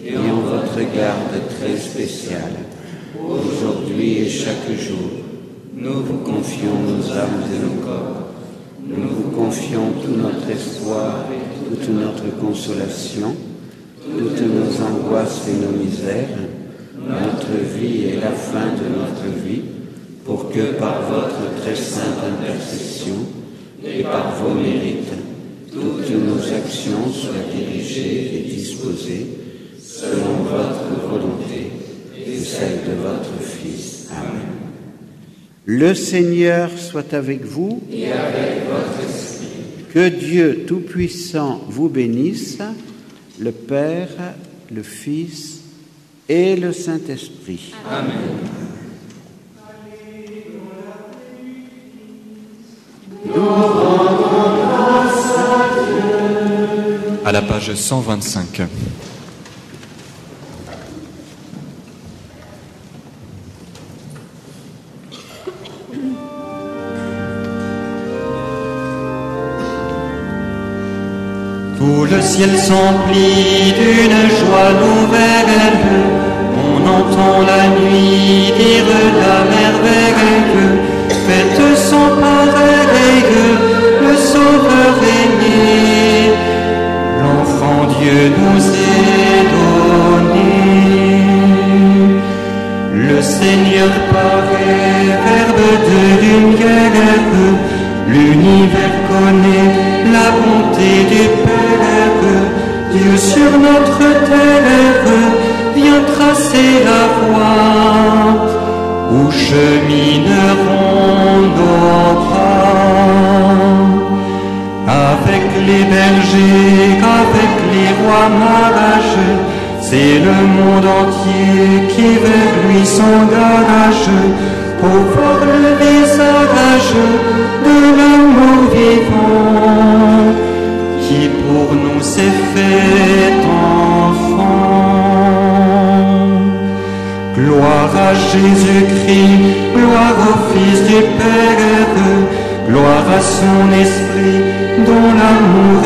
et en votre garde très spéciale. Aujourd'hui et chaque jour, nous vous confions nos âmes et nos corps. Nous vous confions tout notre espoir et toute notre consolation, toutes nos angoisses et nos misères, notre vie et la fin de notre vie, pour que par votre très sainte intercession et par vos mérites, toutes nos actions soient dirigées et disposées selon votre volonté et celle de votre Fils. Amen.
Le Seigneur soit avec vous
et avec votre esprit.
Que Dieu Tout-Puissant vous bénisse, le Père, le Fils et le Saint-Esprit.
Amen.
Nous rendons grâce à Dieu.
À la page 125.
Tout le ciel s'emplit d'une joie nouvelle. On entend la nuit dire la merveille. Faites sans pareil, le Sauveur aimé. L'enfant Dieu nous est donné. Le Seigneur paraît, Verbe de lumière. L'univers connaît la bonté du Père. Dieu sur notre terre vient tracer la voie où chemineront nos pas. Avec les bergers, avec les rois mages, c'est le monde entier qui vers lui s'engage pour voir le visage de l'amour vivant qui pour nous s'est fait enfant. Gloire à Jésus-Christ, gloire au Fils du Père, gloire à son Esprit dont l'amour